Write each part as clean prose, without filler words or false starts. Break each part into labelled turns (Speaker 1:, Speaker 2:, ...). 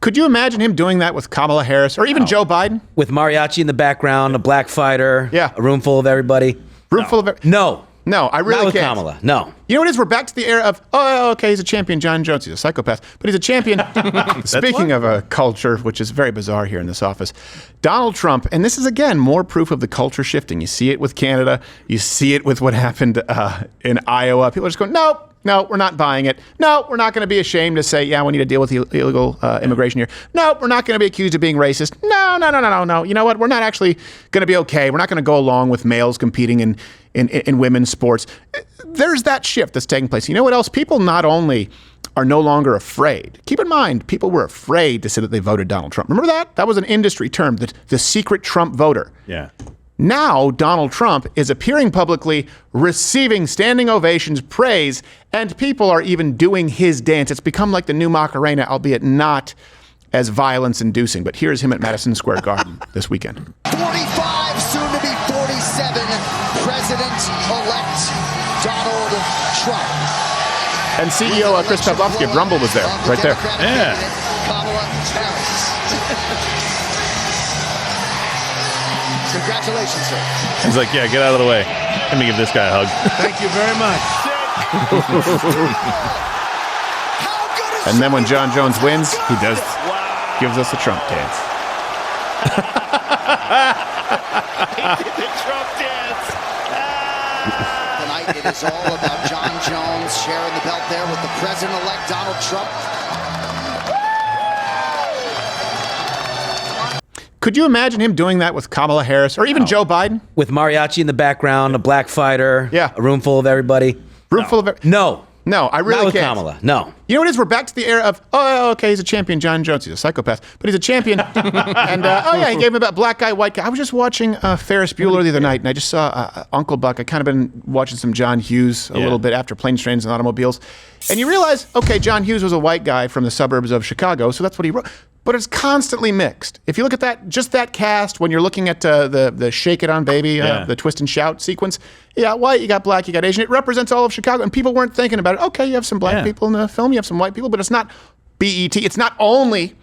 Speaker 1: Could you imagine him doing that with Kamala Harris or even Joe Biden?
Speaker 2: With mariachi in the background, a black fighter,
Speaker 1: yeah,
Speaker 2: a room full of everybody. No,
Speaker 1: I really
Speaker 2: not with
Speaker 1: can't.
Speaker 2: Kamala. No.
Speaker 1: You know what it is? We're back to the era of, okay, he's a champion, John Jones. He's a psychopath, but he's a champion. Speaking of a culture, which is very bizarre here in this office, Donald Trump, and this is, again, more proof of the culture shifting. You see it with Canada. You see it with what happened in Iowa. People are just going, no, we're not buying it. No, we're not going to be ashamed to say, yeah, we need to deal with illegal immigration here. No, we're not going to be accused of being racist. No. You know what? We're not actually going to be okay. We're not going to go along with males competing in women's sports. There's that shift that's taking place. You know what else? People not only are no longer afraid. Keep in mind, people were afraid to say that they voted Donald Trump. Remember that? That was an industry term, the secret Trump voter.
Speaker 3: Yeah.
Speaker 1: Now, Donald Trump is appearing publicly, receiving standing ovations, praise, and people are even doing his dance. It's become like the new Macarena, albeit not as violence-inducing. But here's him at Madison Square Garden this weekend.
Speaker 4: 45, soon to be 47, President-elect Donald Trump.
Speaker 1: And CEO Chris Pavlovsky of Rumble was there, right there.
Speaker 3: Yeah.
Speaker 4: Kamala Harris. Congratulations, sir.
Speaker 3: He's like, yeah, get out of the way. Let me give this guy a hug.
Speaker 5: Thank you very much.
Speaker 1: And then when John Jones wins, he gives us a Trump dance.
Speaker 4: He did the Trump dance. Tonight it is all about John Jones sharing the belt there with the president-elect Donald Trump.
Speaker 1: Could you imagine him doing that with Kamala Harris or even Joe Biden?
Speaker 2: With mariachi in the background, a black fighter,
Speaker 1: yeah,
Speaker 2: a room full of everybody. No,
Speaker 1: I really
Speaker 2: not with
Speaker 1: can't.
Speaker 2: Kamala. No.
Speaker 1: You know what it is? We're back to the era of, okay, he's a champion, John Jones. He's a psychopath, but he's a champion. And, he gave him about black guy, white guy. I was just watching Ferris Bueller the other night, and I just saw Uncle Buck. I kind of been watching some John Hughes a little bit after Planes, Trains, and Automobiles. And you realize, okay, John Hughes was a white guy from the suburbs of Chicago, so that's what he wrote. But it's constantly mixed. If you look at that, just that cast, when you're looking at the Shake It On Baby, the Twist and Shout sequence, you got white, you got black, you got Asian. It represents all of Chicago, and people weren't thinking about it. Okay, you have some black people in the film, you have some white people, but it's not BET. It's not only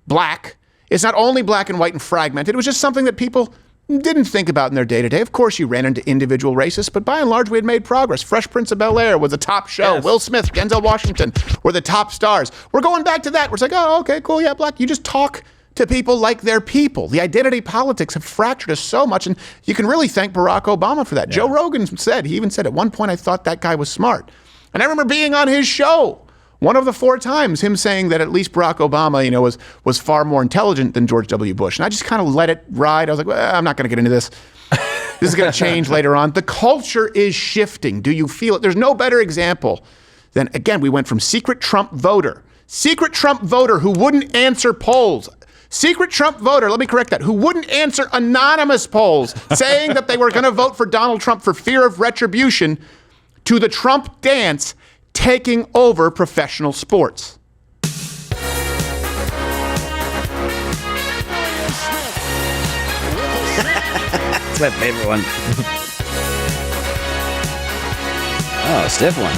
Speaker 1: black. It's not only black and white and fragmented. It was just something that people didn't think about in their day-to-day. Of course, you ran into individual racists, but by and large, we had made progress. Fresh Prince of Bel-Air was a top show. Yes. Will Smith, Denzel Washington were the top stars. We're going back to that. We're like, oh, okay, cool, yeah, black. You just talk to people like they're people. The identity politics have fractured us so much, and you can really thank Barack Obama for that. Yeah. Joe Rogan he even said at one point, I thought that guy was smart. And I remember being on his show one of the 4 times, him saying that at least Barack Obama, was far more intelligent than George W. Bush. And I just kind of let it ride. I was like, well, I'm not going to get into this. This is going to change later on. The culture is shifting. Do you feel it? There's no better example than, again, we went from secret Trump voter who wouldn't answer polls. Secret Trump voter, let me correct that, who wouldn't answer anonymous polls saying that they were going to vote for Donald Trump for fear of retribution, to the Trump dance taking over professional sports.
Speaker 2: That's my favorite one. Oh, stiff one.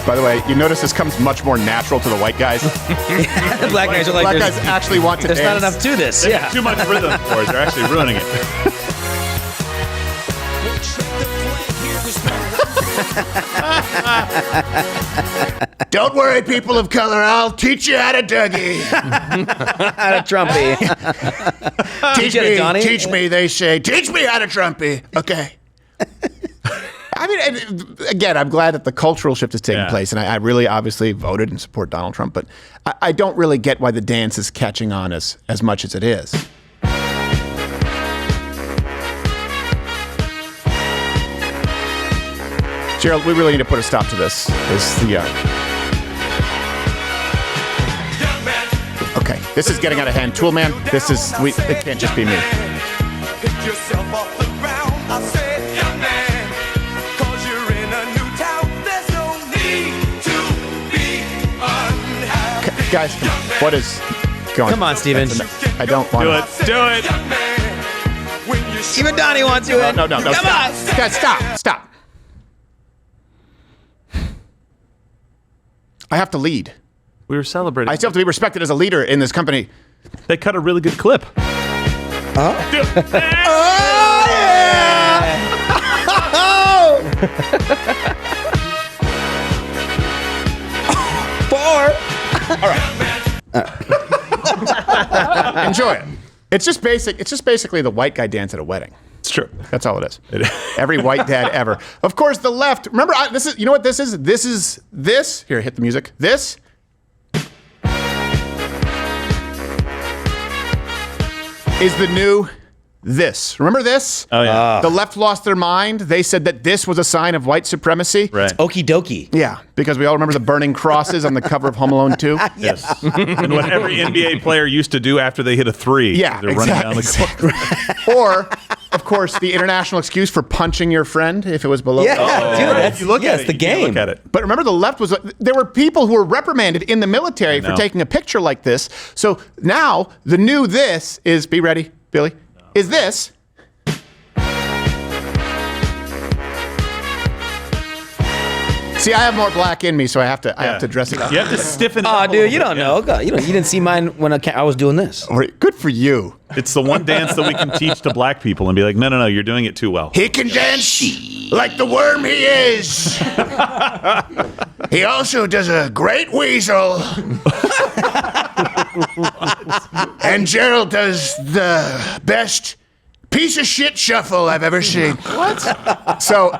Speaker 1: By the way, you notice this comes much more natural to the white guys.
Speaker 2: The black guys are like,
Speaker 1: black guys actually want to
Speaker 2: dance.
Speaker 1: There's
Speaker 2: not enough to this.
Speaker 3: Yeah. Too much rhythm for it. They're actually ruining it.
Speaker 1: Don't worry, people of color. I'll teach you how to Dougie.
Speaker 2: How to Trumpy.
Speaker 1: Teach me, they say. Teach me how to Trumpy. Okay. I mean, again, I'm glad that the cultural shift is taking place, and I really obviously voted and support Donald Trump, but I don't really get why the dance is catching on as much as it is. Gerald, we really need to put a stop to this. Okay, this is getting out of hand. Toolman, it can't just be me.
Speaker 6: Pick yourself off the ground, I said, young man, 'cause you're in a new town. There's no need to be unhappy.
Speaker 1: Guys, come on. What is going on?
Speaker 2: Come on, Steven.
Speaker 1: I don't want to.
Speaker 3: Do it.
Speaker 2: Even Donnie wants to.
Speaker 1: No. Come on. Guys, stop. I have to lead.
Speaker 3: We were celebrating.
Speaker 1: I still have to be respected as a leader in this company.
Speaker 3: They cut a really good clip.
Speaker 1: Enjoy it. It's just basic. It's just basically the white guy dance at a wedding.
Speaker 3: It's true.
Speaker 1: That's all it is. Every white dad ever. Of course, the left. Remember, this is. You know what this is? This is this. Here, hit the music. This is the new this. Remember this?
Speaker 3: Oh yeah.
Speaker 1: The left lost their mind. They said that this was a sign of white supremacy.
Speaker 3: Right.
Speaker 2: Okie dokie.
Speaker 1: Yeah, because we all remember the burning crosses on the cover of Home Alone 2.
Speaker 3: Yes. And what every NBA player used to do after they hit a three.
Speaker 1: Yeah,
Speaker 3: They're running down the court.
Speaker 1: Or, of course, the international excuse for punching your friend if it was below.
Speaker 2: Yeah,
Speaker 1: Oh.
Speaker 2: dude, that's
Speaker 3: You look at it,
Speaker 2: the
Speaker 3: you can't
Speaker 2: game.
Speaker 3: Look at it.
Speaker 1: But remember, the left was. There were people who were reprimanded in the military for
Speaker 3: know.
Speaker 1: taking a picture like this. So now the new this is. Be ready, Billy. Is this? See, I have more black in me, so I have to dress it up.
Speaker 3: You have to stiffen it
Speaker 2: Oh,
Speaker 3: up a
Speaker 2: dude,
Speaker 3: little
Speaker 2: you
Speaker 3: bit,
Speaker 2: don't
Speaker 3: yeah.
Speaker 2: know. God, you didn't see mine when I was doing this.
Speaker 1: Good for you.
Speaker 3: It's the one dance that we can teach to black people and be like, no, you're doing it too well.
Speaker 1: He can dance like the worm he is. He also does a great weasel. And Gerald does the best piece of shit shuffle I've ever seen. What? So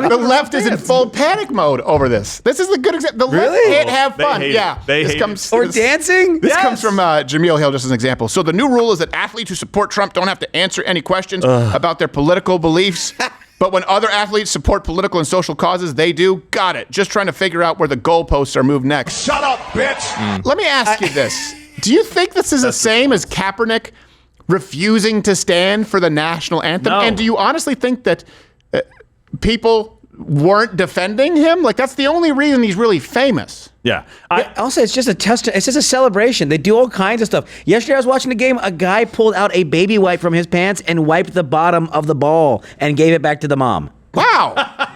Speaker 1: the left is in full panic mode over this. This is the good example. The left
Speaker 2: Really?
Speaker 1: can't have
Speaker 3: They
Speaker 1: fun.
Speaker 3: hate it.
Speaker 1: Yeah.
Speaker 3: They
Speaker 1: this
Speaker 3: hate
Speaker 1: comes
Speaker 3: it.
Speaker 2: Or
Speaker 1: this-
Speaker 2: dancing?
Speaker 1: This comes from Jameel Hill, just as an example. So the new rule is that athletes who support Trump don't have to answer any questions about their political beliefs. But when other athletes support political and social causes, they do. Got it. Just trying to figure out where the goalposts are moved next.
Speaker 6: Shut up, bitch!
Speaker 1: Let me ask you this. Do you think this is the same as Kaepernick refusing to stand for the national anthem?
Speaker 3: No.
Speaker 1: And do you honestly think that people weren't defending him? Like, that's the only reason he's really famous.
Speaker 3: Yeah.
Speaker 2: Also, it's just a test. It's just a celebration. They do all kinds of stuff. Yesterday, I was watching the game. A guy pulled out a baby wipe from his pants and wiped the bottom of the ball and gave it back to the mom.
Speaker 1: Wow.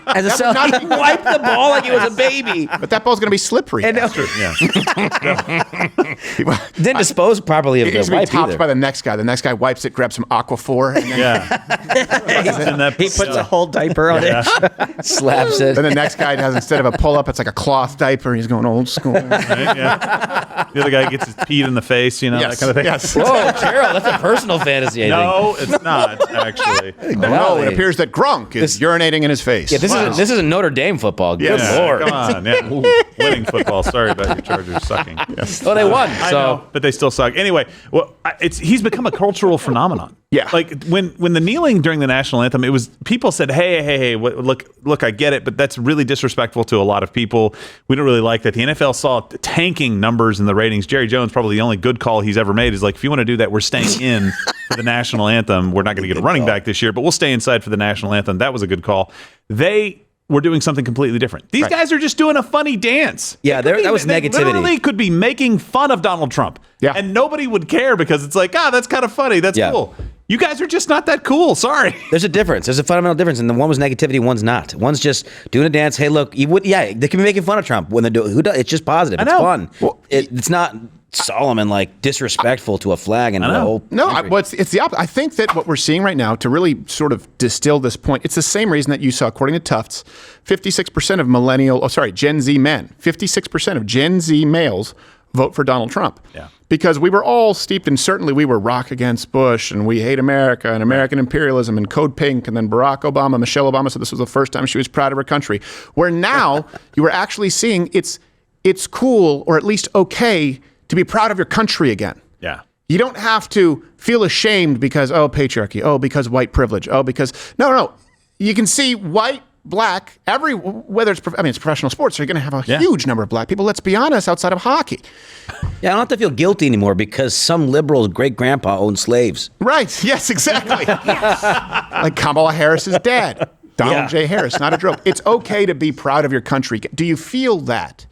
Speaker 2: As a
Speaker 1: That would not
Speaker 2: he
Speaker 1: be-
Speaker 2: wiped the ball like it was a baby.
Speaker 1: But that ball's going to be slippery.
Speaker 2: And
Speaker 3: Yeah.
Speaker 2: didn't dispose properly of
Speaker 1: It needs
Speaker 2: the
Speaker 1: to be
Speaker 2: wipe
Speaker 1: topped
Speaker 2: either.
Speaker 1: by the next guy. The next guy wipes it, grabs some Aquaphor, and then,
Speaker 3: Yeah. And that,
Speaker 2: He puts a whole diaper on it, slaps it.
Speaker 1: then the next guy has, instead of a pull-up, it's like a cloth diaper. He's going old school.
Speaker 3: right? Yeah. The other guy gets his peed in the face, that kind of thing.
Speaker 1: Yes.
Speaker 2: Whoa, Gerald, that's a personal fantasy, I think.
Speaker 3: No, it's not, actually.
Speaker 1: No, it appears that Grunk is urinating in his face.
Speaker 2: Yeah, this isn't Notre Dame football. Good
Speaker 3: Yeah,
Speaker 2: lord.
Speaker 3: come on. Yeah. Winning football. Sorry about your Chargers sucking.
Speaker 2: Well, they won.
Speaker 3: I
Speaker 2: So
Speaker 3: know, but they still suck. Anyway, he's become a cultural phenomenon.
Speaker 1: Yeah.
Speaker 3: Like when the kneeling during the national anthem, it was people said, "Hey, look, I get it, but that's really disrespectful to a lot of people. We don't really like that." The NFL saw tanking numbers in the ratings. Jerry Jones, probably the only good call he's ever made, is like, if you want to do that, we're staying in for the national anthem. We're not going to get a running back this year, but we'll stay inside for the national anthem. That was a good call. They were doing something completely different. These guys are just doing a funny dance.
Speaker 2: Yeah, that was
Speaker 3: They
Speaker 2: negativity.
Speaker 3: literally could be making fun of Donald Trump.
Speaker 1: Yeah.
Speaker 3: And nobody would care because it's like, that's kind of funny. That's
Speaker 2: Yeah.
Speaker 3: cool. You guys are just not that cool. Sorry.
Speaker 2: there's a difference. There's a fundamental difference, and the one was negativity, one's not. One's just doing a dance. Hey, look, they can be making fun of Trump when they do. Who does? It's just positive. It's
Speaker 3: know.
Speaker 2: fun.
Speaker 1: Well,
Speaker 2: It's not solemn and like disrespectful to a flag and the whole.
Speaker 1: No,
Speaker 2: country.
Speaker 1: it's the opposite. I think that what we're seeing right now, to really sort of distill this point, it's the same reason that you saw, according to Tufts, 56% of Gen Z men, 56% of Gen Z males vote for Donald Trump.
Speaker 3: Yeah.
Speaker 1: Because we were all steeped in, certainly we were rock against Bush and we hate America and American imperialism and Code Pink and then Barack Obama, Michelle Obama said this was the first time she was proud of her country. Where now you are actually seeing it's cool, or at least okay, to be proud of your country again.
Speaker 3: Yeah.
Speaker 1: You don't have to feel ashamed because, patriarchy, because white privilege, because, no. You can see white, black, whether it's professional sports, you're going to have a huge number of black people, let's be honest, outside of hockey.
Speaker 2: Yeah, I don't have to feel guilty anymore because some liberal's great grandpa owned slaves.
Speaker 1: Right, yes, exactly. Like Kamala Harris's dad, Donald
Speaker 2: Yeah.
Speaker 1: J. Harris, not a joke. It's okay to be proud of your country. Do you feel that?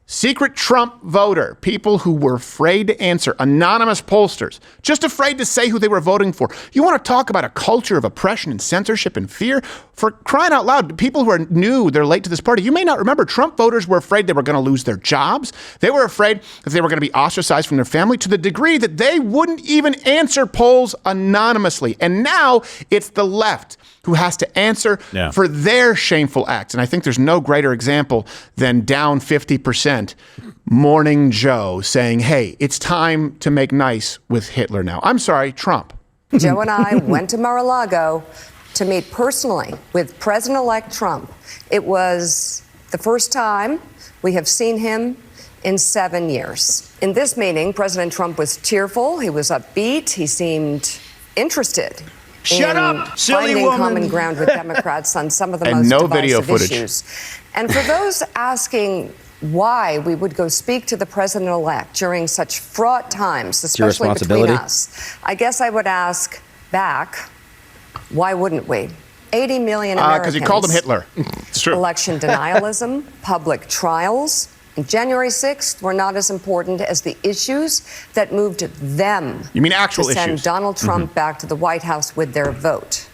Speaker 1: Secret Trump voter, people who were afraid to answer, anonymous pollsters, just afraid to say who they were voting for. You want to talk about a culture of oppression and censorship and fear? For crying out loud, people who are new, they're late to this party. You may not remember, Trump voters were afraid they were going to lose their jobs. They were afraid that they were going to be ostracized from their family to the degree that they wouldn't even answer polls anonymously. And now it's the left who has to answer for their shameful acts. And I think there's no greater example than down 50% Morning Joe saying, hey, it's time to make nice with Hitler now. I'm sorry, Trump.
Speaker 5: Joe and I went to Mar-a-Lago to meet personally with President-elect Trump. It was the first time we have seen him in 7 years. In this meeting, President Trump was cheerful, he was upbeat, he seemed interested
Speaker 7: Shut up, silly
Speaker 5: finding
Speaker 7: woman.
Speaker 5: common ground with Democrats on some of the
Speaker 1: And
Speaker 5: most
Speaker 1: no
Speaker 5: divisive
Speaker 1: video footage.
Speaker 5: issues. And for those asking why we would go speak to the president-elect during such fraught times, especially between
Speaker 2: responsibility.
Speaker 5: us, I guess I would ask back, why wouldn't we? 80 million Americans.
Speaker 1: Because he called him Hitler.
Speaker 3: It's true.
Speaker 5: Election denialism, public trials, and January 6th were not as important as the issues that moved them
Speaker 1: You mean actual
Speaker 5: to send
Speaker 1: issues?
Speaker 5: Donald Trump back to the White House with their vote.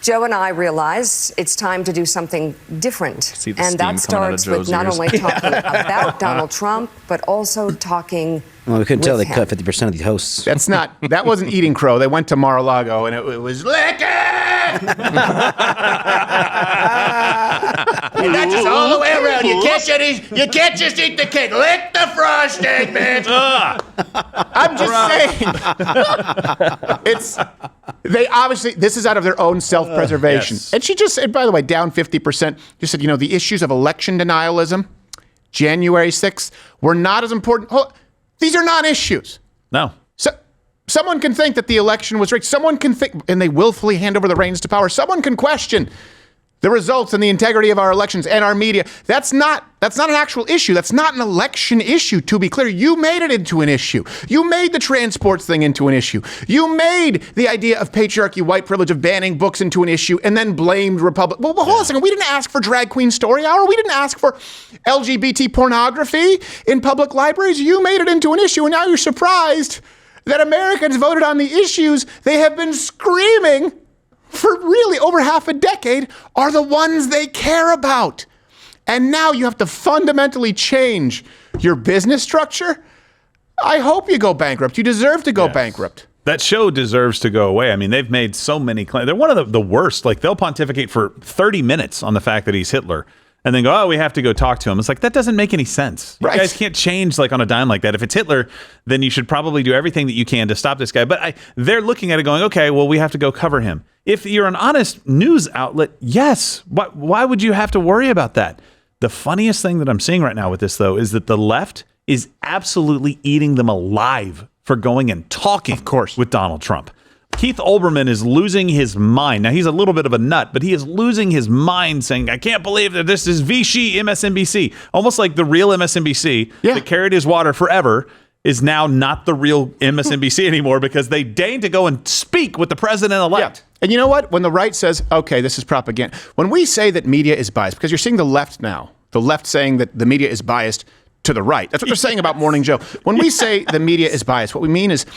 Speaker 5: Joe and I realize it's time to do something different.
Speaker 8: See the
Speaker 5: And
Speaker 8: steam
Speaker 5: that
Speaker 8: coming out of
Speaker 5: starts with
Speaker 8: Joe's
Speaker 5: not
Speaker 8: ears.
Speaker 5: only talking about Donald Trump, but also talking
Speaker 2: Well, we couldn't tell
Speaker 5: with
Speaker 2: they cut
Speaker 5: him.
Speaker 2: 50% of these hosts.
Speaker 1: That wasn't eating crow. They went to Mar-a-Lago and it was licking! And that's just all the way around. You can't just eat the cake. Lick the frosting, bitch. I'm just saying. They obviously, this is out of their own self-preservation.
Speaker 3: Yes.
Speaker 1: And she just said, by the way, down 50%, just said, the issues of election denialism, January 6th, were not as important. These are non-issues.
Speaker 3: No.
Speaker 1: So someone can think that the election was rigged. Someone can think, and they willfully hand over the reins to power. Someone can question the results and the integrity of our elections and our media. That's not an actual issue. That's not an election issue, to be clear. You made it into an issue. You made the transports thing into an issue. You made the idea of patriarchy, white privilege, of banning books into an issue, and then blamed Republic. Well, hold on a second. We didn't ask for Drag Queen Story Hour. We didn't ask for LGBT pornography in public libraries. You made it into an issue, and now you're surprised that Americans voted on the issues they have been screaming for really over half a decade are the ones they care about. And now you have to fundamentally change your business structure. I hope you go bankrupt. You deserve to go bankrupt.
Speaker 3: That show deserves to go away. I mean, they've made so many claims. They're one of the worst. Like, they'll pontificate for 30 minutes on the fact that he's Hitler and then go, oh, we have to go talk to him. It's like, that doesn't make any sense.
Speaker 1: Right.
Speaker 3: You guys can't change like on a dime like that. If it's Hitler, then you should probably do everything that you can to stop this guy. But they're looking at it going, okay, well, we have to go cover him. If you're an honest news outlet, yes. Why would you have to worry about that? The funniest thing that I'm seeing right now with this, though, is that the left is absolutely eating them alive for going and talking, of course, with Donald Trump. Keith Olbermann is losing his mind. Now, he's a little bit of a nut, but he is losing his mind saying, I can't believe that this is Vichy MSNBC. Almost like the real MSNBC that carried his water forever is now not the real MSNBC anymore because they deigned to go and speak with the president-elect.
Speaker 1: Yeah. And you know what? When the right says, okay, this is propaganda. When we say that media is biased, because you're seeing the left now, the left saying that the media is biased to the right. That's what they're saying about Morning Joe. When we say the media is biased, what we mean is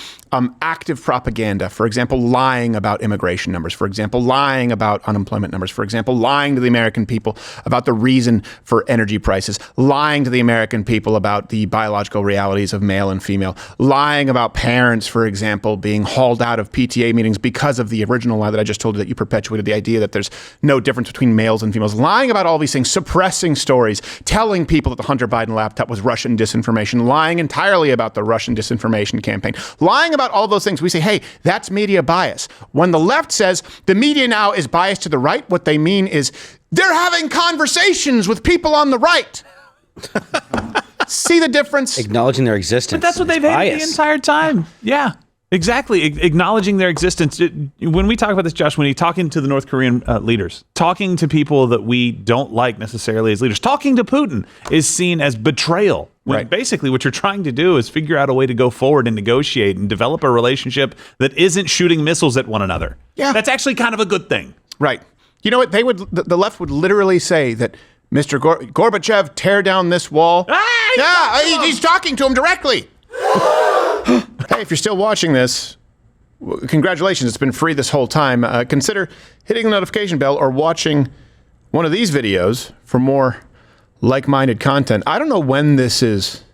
Speaker 1: active propaganda. For example, lying about immigration numbers. For example, lying about unemployment numbers. For example, lying to the American people about the reason for energy prices. Lying to the American people about the biological realities of male and female. Lying about parents, for example, being hauled out of PTA meetings because of the original lie that I just told you that you perpetuated, the idea that there's no difference between males and females. Lying about all these things, suppressing stories, telling people that the Hunter Biden laptop was Russian disinformation, lying entirely about the Russian disinformation campaign, lying about all those things. We say, hey, that's media bias. When the left says the media now is biased to the right, what they mean is they're having conversations with people on the right. See the difference?
Speaker 2: Acknowledging their existence.
Speaker 3: But that's what they've
Speaker 2: It's
Speaker 3: hated the
Speaker 2: bias.
Speaker 3: entire time. Yeah, exactly. Acknowledging their existence. When we talk about this, Josh, when you're talking to the North Korean leaders, talking to people that we don't like necessarily as leaders, talking to Putin is seen as betrayal. When
Speaker 1: Right.
Speaker 3: basically what you're trying to do is figure out a way to go forward and negotiate and develop a relationship that isn't shooting missiles at one another.
Speaker 1: Yeah.
Speaker 3: That's actually kind of a good thing.
Speaker 1: Right. You know what? The left would literally say that Mr. Gorbachev, tear down this wall. He's talking to him directly. Hey, if you're still watching this, congratulations. It's been free this whole time. Consider hitting the notification bell or watching one of these videos for more like-minded content. I don't know when this is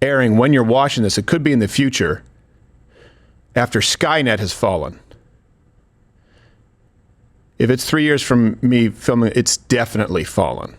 Speaker 1: airing, when you're watching this. It could be in the future after Skynet has fallen. If it's 3 years from me filming, it's definitely fallen.